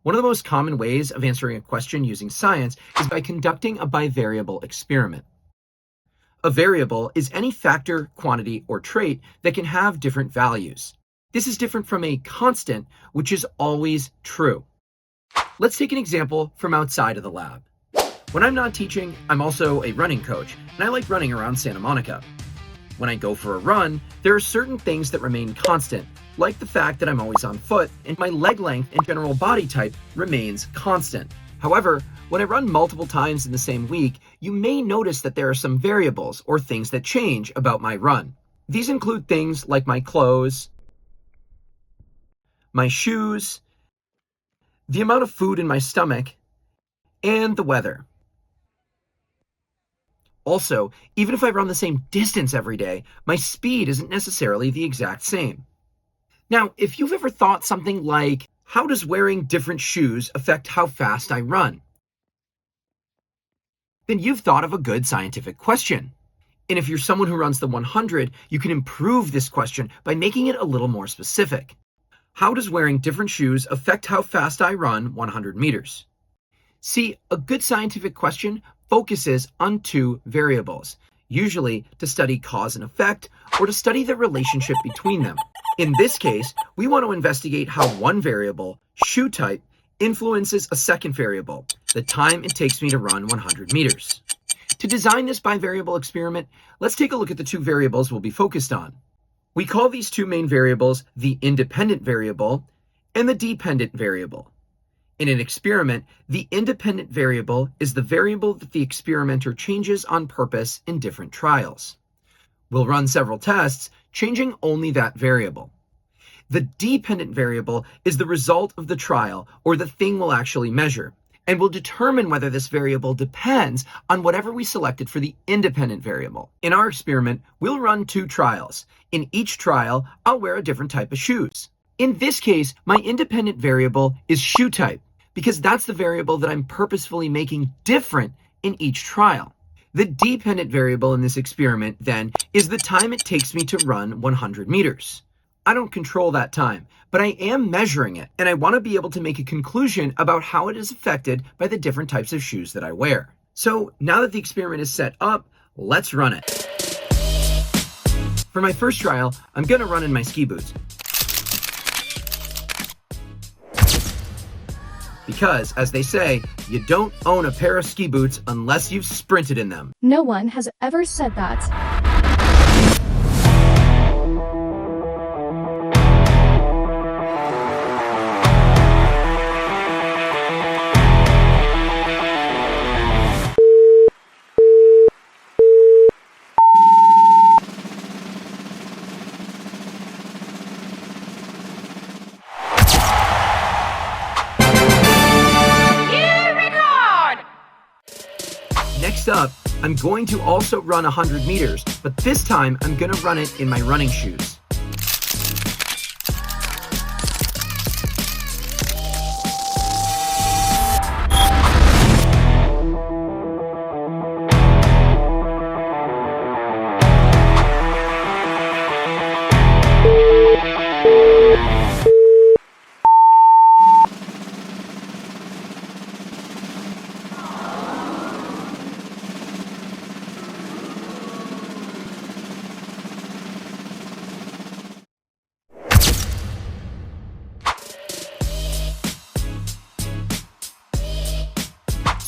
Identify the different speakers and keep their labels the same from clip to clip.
Speaker 1: One of the most common ways of answering a question using science is by conducting a bivariable experiment. A variable is any factor, quantity, or trait that can have different values. This is different from a constant, which is always true. Let's take an example from outside of the lab. When I'm not teaching, I'm also a running coach, and I like running around Santa Monica. When I go for a run, there are certain things that remain constant, like the fact that I'm always on foot and my leg length and general body type remains constant. However, when I run multiple times in the same week, you may notice that there are some variables or things that change about my run. These include things like my clothes, my shoes, the amount of food in my stomach, and the weather. Also, even if I run the same distance every day, my speed isn't necessarily the exact same. Now, if you've ever thought something like, how does wearing different shoes affect how fast I run? Then you've thought of a good scientific question. And if you're someone who runs the 100, you can improve this question by making it a little more specific. How does wearing different shoes affect how fast I run 100 meters? See, a good scientific question focuses on two variables, usually to study cause and effect or to study the relationship between them. In this case, we want to investigate how one variable, shoe type, influences a second variable, the time it takes me to run 100 meters. To design this bivariable experiment, let's take a look at the two variables we'll be focused on. We call these two main variables the independent variable and the dependent variable. In an experiment, the independent variable is the variable that the experimenter changes on purpose in different trials. We'll run several tests, changing only that variable. The dependent variable is the result of the trial, or the thing we'll actually measure, and will determine whether this variable depends on whatever we selected for the independent variable. In our experiment, we'll run two trials. In each trial, I'll wear a different type of shoes. In this case, my independent variable is shoe type, because that's the variable that I'm purposefully making different in each trial. The dependent variable in this experiment, then, is the time it takes me to run 100 meters. I don't control that time, but I am measuring it, and I want to be able to make a conclusion about how it is affected by the different types of shoes that I wear. So now that the experiment is set up, let's run it. For my first trial, I'm going to run in my ski boots. Because, as they say, you don't own a pair of ski boots unless you've sprinted in them.
Speaker 2: No one has ever said that.
Speaker 1: Next up, I'm going to also run 100 meters, but this time I'm going to run it in my running shoes.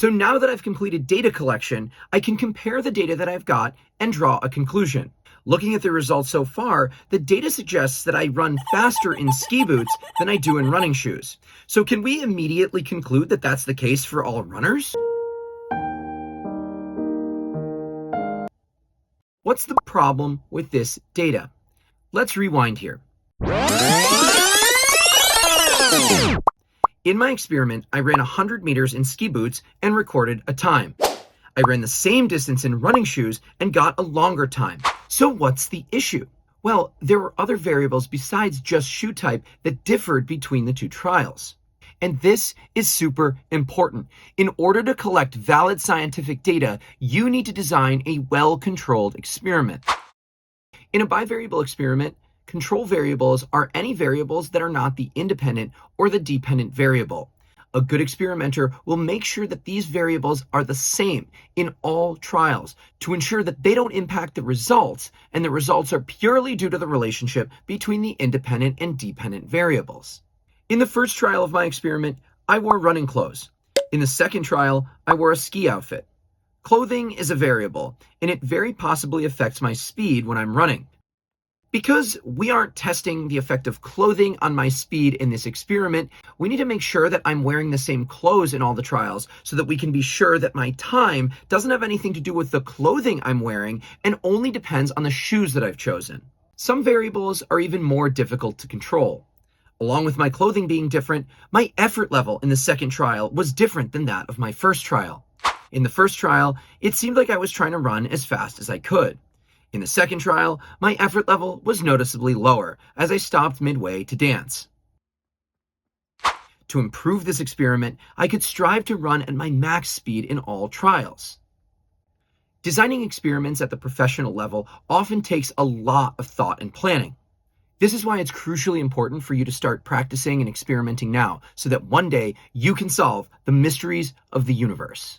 Speaker 1: So now that I've completed data collection, I can compare the data that I've got and draw a conclusion. Looking at the results so far, the data suggests that I run faster in ski boots than I do in running shoes. So can we immediately conclude that that's the case for all runners? What's the problem with this data? Let's rewind here. In my experiment, I ran 100 meters in ski boots and recorded a time. I ran the same distance in running shoes and got a longer time. So what's the issue? Well, there were other variables besides just shoe type that differed between the two trials. And this is super important. In order to collect valid scientific data, you need to design a well-controlled experiment. In a bivariable experiment, control variables are any variables that are not the independent or the dependent variable. A good experimenter will make sure that these variables are the same in all trials to ensure that they don't impact the results, and the results are purely due to the relationship between the independent and dependent variables. In the first trial of my experiment, I wore running clothes. In the second trial, I wore a ski outfit. Clothing is a variable, and it very possibly affects my speed when I'm running. Because we aren't testing the effect of clothing on my speed in this experiment, we need to make sure that I'm wearing the same clothes in all the trials so that we can be sure that my time doesn't have anything to do with the clothing I'm wearing and only depends on the shoes that I've chosen. Some variables are even more difficult to control. Along with my clothing being different, my effort level in the second trial was different than that of my first trial. In the first trial, it seemed like I was trying to run as fast as I could. In the second trial, my effort level was noticeably lower as I stopped midway to dance. To improve this experiment, I could strive to run at my max speed in all trials. Designing experiments at the professional level often takes a lot of thought and planning. This is why it's crucially important for you to start practicing and experimenting now, so that one day you can solve the mysteries of the universe.